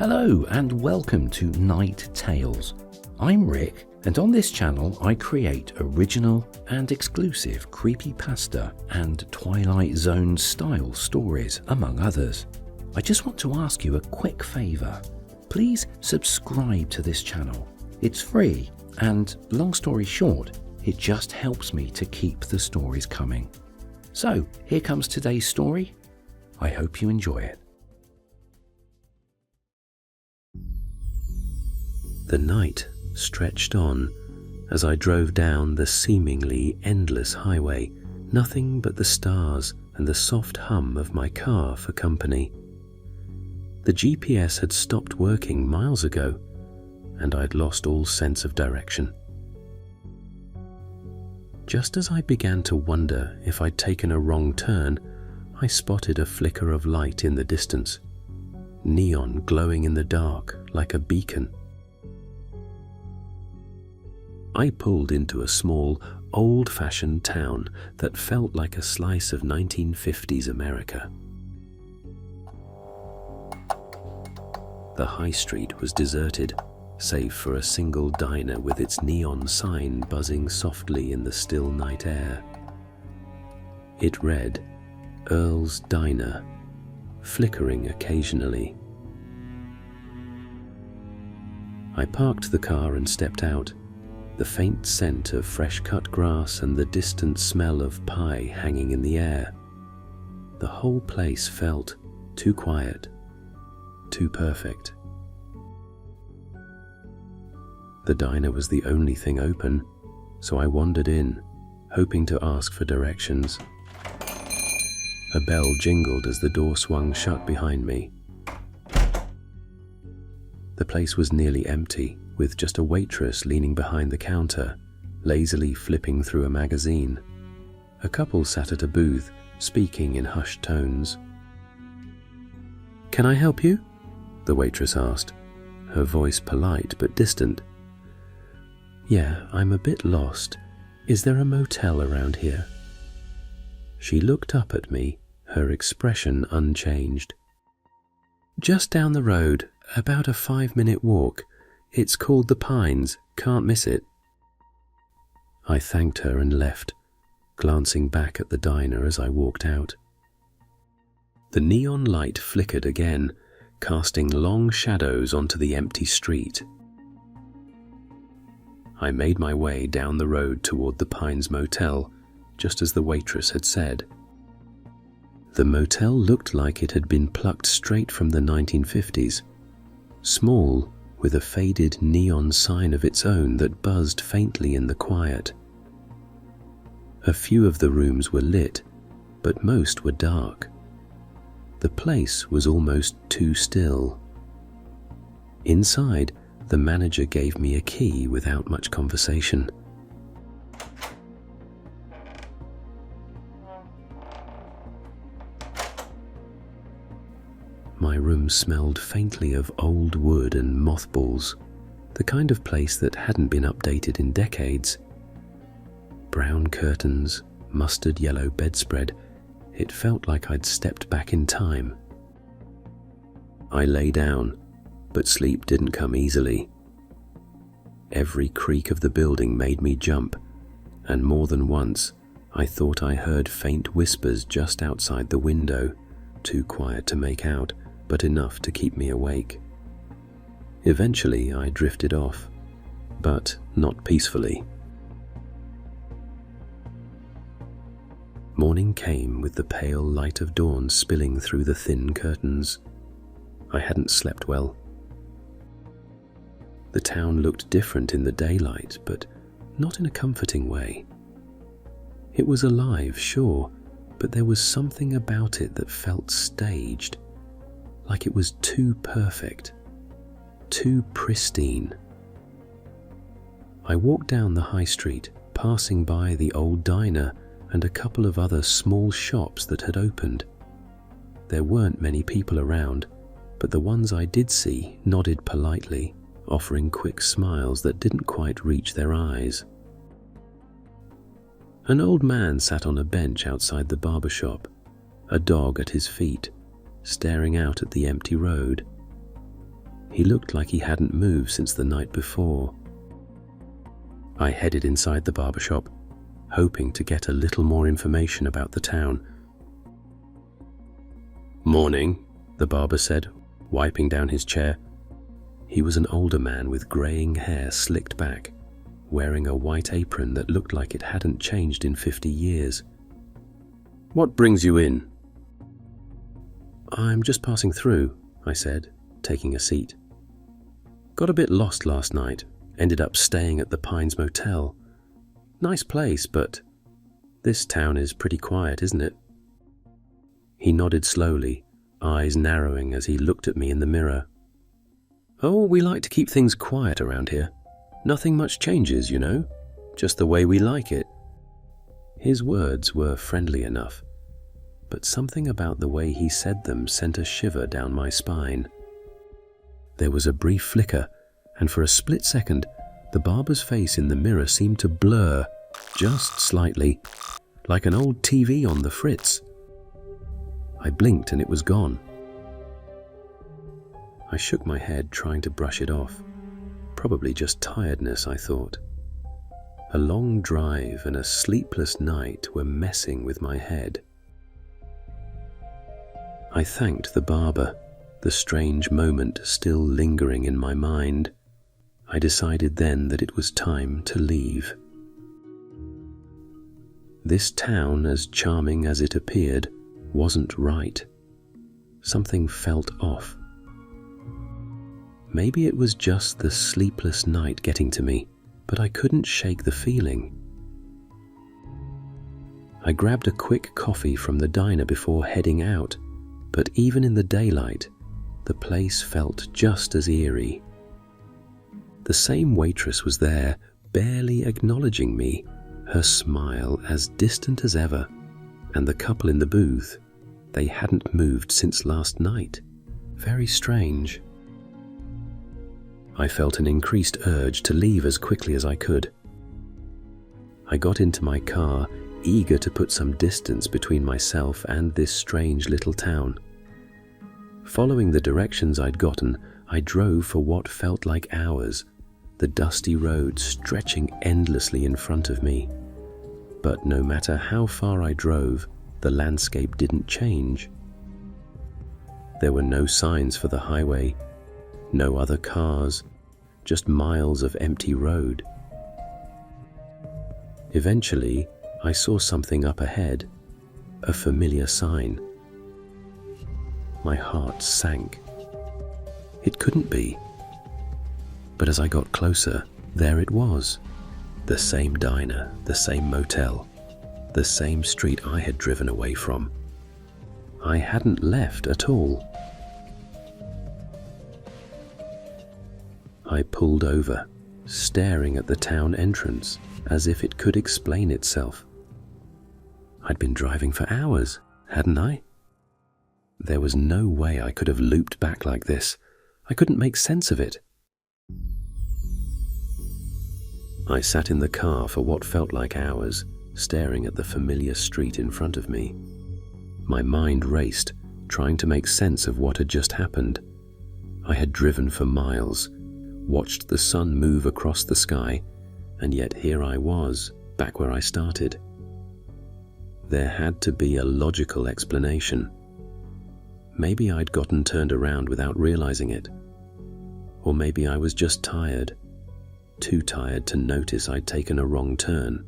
Hello and welcome to Night Tales. I'm Rick, and on this channel I create original and exclusive creepypasta and Twilight Zone style stories, among others. I just want to ask you a quick favour. Please subscribe to this channel. It's free and, long story short, it just helps me to keep the stories coming. So, here comes today's story. I hope you enjoy it. The night stretched on as I drove down the seemingly endless highway, nothing but the stars and the soft hum of my car for company. The GPS had stopped working miles ago, and I'd lost all sense of direction. Just as I began to wonder if I'd taken a wrong turn, I spotted a flicker of light in the distance, neon glowing in the dark like a beacon. I pulled into a small, old-fashioned town that felt like a slice of 1950s America. The high street was deserted, save for a single diner with its neon sign buzzing softly in the still night air. It read, Earl's Diner, flickering occasionally. I parked the car and stepped out, the faint scent of fresh-cut grass and the distant smell of pie hanging in the air. The whole place felt too quiet, too perfect. The diner was the only thing open, so I wandered in, hoping to ask for directions. A bell jingled as the door swung shut behind me. The place was nearly empty, with just a waitress leaning behind the counter, lazily flipping through a magazine. A couple sat at a booth, speaking in hushed tones. "Can I help you?" the waitress asked, her voice polite but distant. "Yeah, I'm a bit lost. Is there a motel around here?" She looked up at me, her expression unchanged. "Just down the road, about a 5-minute walk. It's called The Pines, can't miss it." I thanked her and left, glancing back at the diner as I walked out. The neon light flickered again, casting long shadows onto the empty street. I made my way down the road toward the Pines Motel, just as the waitress had said. The motel looked like it had been plucked straight from the 1950s, small, with a faded neon sign of its own that buzzed faintly in the quiet. A few of the rooms were lit, but most were dark. The place was almost too still. Inside, the manager gave me a key without much conversation. My room smelled faintly of old wood and mothballs, the kind of place that hadn't been updated in decades. Brown curtains, mustard yellow bedspread, it felt like I'd stepped back in time. I lay down, but sleep didn't come easily. Every creak of the building made me jump, and more than once I thought I heard faint whispers just outside the window, too quiet to make out, but enough to keep me awake. Eventually I drifted off, but not peacefully. Morning came with the pale light of dawn spilling through the thin curtains. I hadn't slept well. The town looked different in the daylight, but not in a comforting way. It was alive, sure, but there was something about it that felt staged, like it was too perfect, too pristine. I walked down the high street, passing by the old diner and a couple of other small shops that had opened. There weren't many people around, but the ones I did see nodded politely, offering quick smiles that didn't quite reach their eyes. An old man sat on a bench outside the barber shop, a dog at his feet, staring out at the empty road. He looked like he hadn't moved since the night before. I headed inside the barber shop, hoping to get a little more information about the town. "Morning," the barber said, wiping down his chair. He was an older man with greying hair slicked back, wearing a white apron that looked like it hadn't changed in 50 years. "What brings you in?" "I'm just passing through," I said, taking a seat. "Got a bit lost last night, ended up staying at the Pines Motel. Nice place, but this town is pretty quiet, isn't it?" He nodded slowly, eyes narrowing as he looked at me in the mirror. "Oh, we like to keep things quiet around here. Nothing much changes, you know, just the way we like it." His words were friendly enough, but something about the way he said them sent a shiver down my spine. There was a brief flicker, and for a split second, the barber's face in the mirror seemed to blur, just slightly, like an old TV on the fritz. I blinked and it was gone. I shook my head, trying to brush it off. Probably just tiredness, I thought. A long drive and a sleepless night were messing with my head. I thanked the barber, the strange moment still lingering in my mind. I decided then that it was time to leave. This town, as charming as it appeared, wasn't right. Something felt off. Maybe it was just the sleepless night getting to me, but I couldn't shake the feeling. I grabbed a quick coffee from the diner before heading out, but even in the daylight, the place felt just as eerie. The same waitress was there, barely acknowledging me, her smile as distant as ever, and the couple in the booth, they hadn't moved since last night. Very strange. I felt an increased urge to leave as quickly as I could. I got into my car, eager to put some distance between myself and this strange little town. Following the directions I'd gotten, I drove for what felt like hours, the dusty road stretching endlessly in front of me. But no matter how far I drove, the landscape didn't change. There were no signs for the highway, no other cars, just miles of empty road. Eventually, I saw something up ahead, a familiar sign. My heart sank. It couldn't be. But as I got closer, there it was. The same diner, the same motel, the same street I had driven away from. I hadn't left at all. I pulled over, staring at the town entrance as if it could explain itself. I'd been driving for hours, hadn't I? There was no way I could have looped back like this. I couldn't make sense of it. I sat in the car for what felt like hours, staring at the familiar street in front of me. My mind raced, trying to make sense of what had just happened. I had driven for miles, watched the sun move across the sky, and yet here I was, back where I started. There had to be a logical explanation. Maybe I'd gotten turned around without realizing it. Or maybe I was just tired, too tired to notice I'd taken a wrong turn.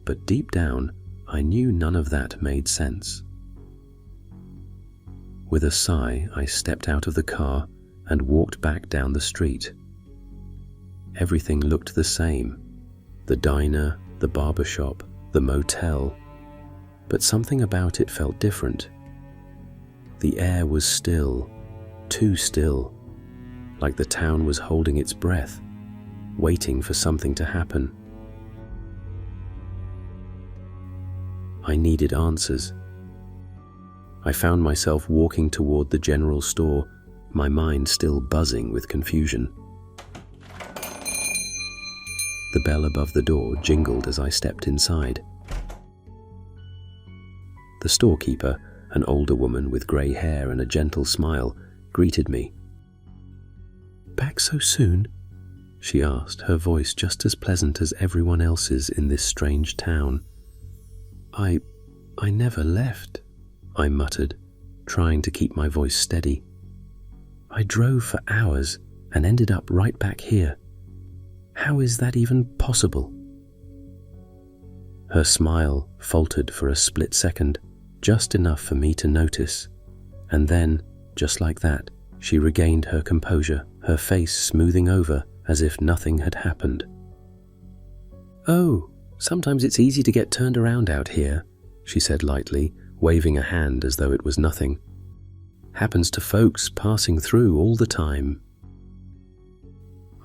But deep down, I knew none of that made sense. With a sigh, I stepped out of the car and walked back down the street. Everything looked the same. The diner, the barber shop, the motel. But something about it felt different. The air was still, too still, like the town was holding its breath, waiting for something to happen. I needed answers. I found myself walking toward the general store, my mind still buzzing with confusion. The bell above the door jingled as I stepped inside. The storekeeper, an older woman with grey hair and a gentle smile, greeted me. so soon?" she asked, her voice just as pleasant as everyone else's in this strange town. I never left," I muttered, trying to keep my voice steady. "I drove for hours and ended up right back here. How is that even possible?" Her smile faltered for a split second, just enough for me to notice, and then, just like that, she regained her composure, her face smoothing over as if nothing had happened. "Oh, sometimes it's easy to get turned around out here," she said lightly, waving a hand as though it was nothing. "Happens to folks passing through all the time."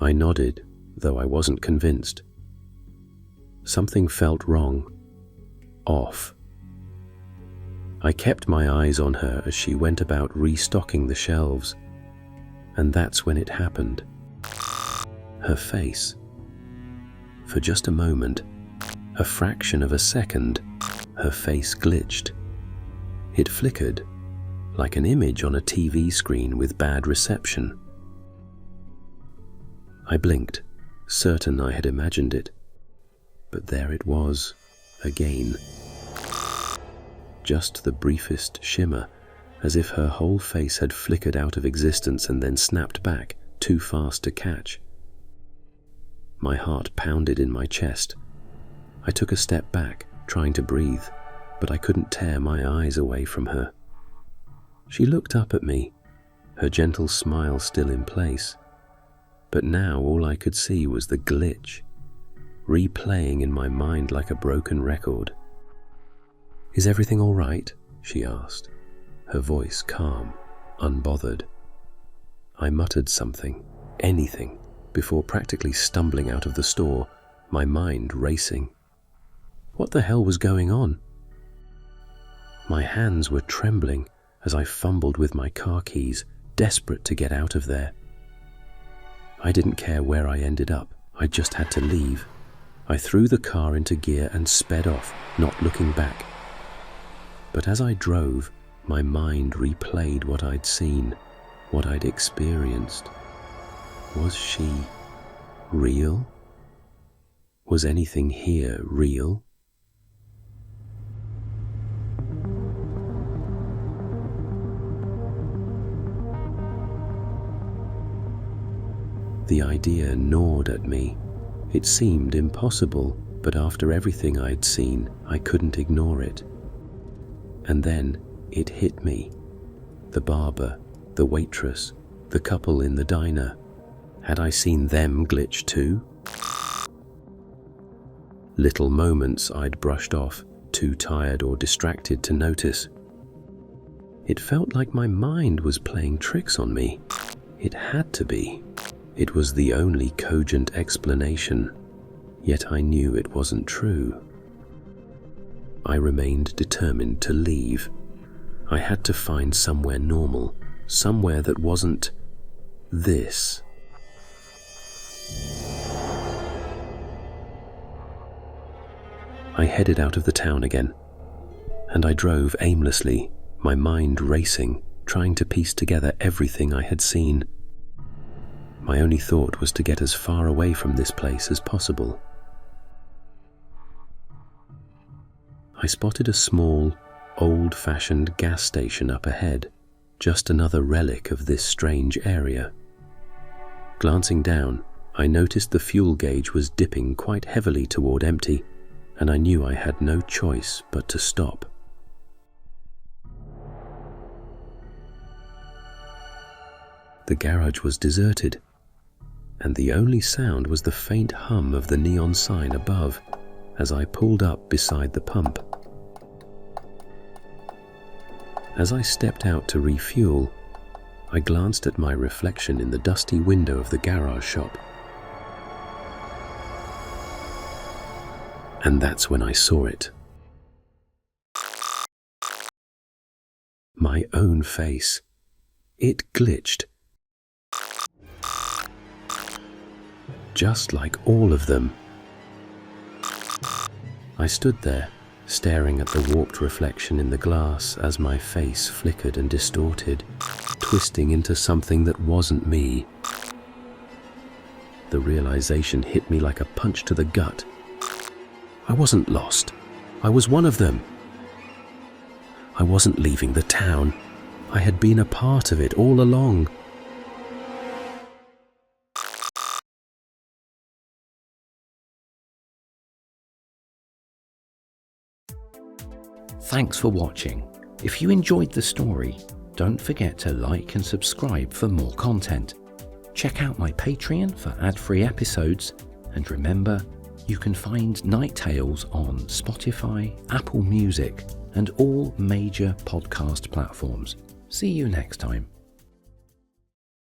I nodded, though I wasn't convinced. Something felt wrong. Off. I kept my eyes on her as she went about restocking the shelves, and that's when it happened. Her face. For just a moment, a fraction of a second, her face glitched. It flickered, like an image on a TV screen with bad reception. I blinked, certain I had imagined it, but there it was, again. Just the briefest shimmer, as if her whole face had flickered out of existence and then snapped back, too fast to catch. My heart pounded in my chest. I took a step back, trying to breathe, but I couldn't tear my eyes away from her. She looked up at me, her gentle smile still in place, but now all I could see was the glitch, replaying in my mind like a broken record. "Is everything all right?" she asked, her voice calm, unbothered. I muttered something, anything, before practically stumbling out of the store, my mind racing. What the hell was going on? My hands were trembling as I fumbled with my car keys, desperate to get out of there. I didn't care where I ended up, I just had to leave. I threw the car into gear and sped off, not looking back. But as I drove, my mind replayed what I'd seen, what I'd experienced. Was she real? Was anything here real? The idea gnawed at me. It seemed impossible, but after everything I'd seen, I couldn't ignore it. And then it hit me. The barber, the waitress, the couple in the diner. Had I seen them glitch too? Little moments I'd brushed off, too tired or distracted to notice. It felt like my mind was playing tricks on me. It had to be. It was the only cogent explanation, yet I knew it wasn't true. I remained determined to leave. I had to find somewhere normal, somewhere that wasn't this. I headed out of the town again, and I drove aimlessly, my mind racing, trying to piece together everything I had seen. My only thought was to get as far away from this place as possible. I spotted a small, old-fashioned gas station up ahead, just another relic of this strange area. Glancing down, I noticed the fuel gauge was dipping quite heavily toward empty, and I knew I had no choice but to stop. The garage was deserted, and the only sound was the faint hum of the neon sign above as I pulled up beside the pump. As I stepped out to refuel, I glanced at my reflection in the dusty window of the garage shop. And that's when I saw it. My own face. It glitched. Just like all of them. I stood there, staring at the warped reflection in the glass as my face flickered and distorted, twisting into something that wasn't me. the realization hit me like a punch to the gut. I wasn't lost. I was one of them. I wasn't leaving the town. I had been a part of it all along. Thanks for watching. If you enjoyed the story, don't forget to like and subscribe for more content. Check out my Patreon for ad-free episodes, and remember, you can find Night Tales on Spotify, Apple Music, and all major podcast platforms. See you next time.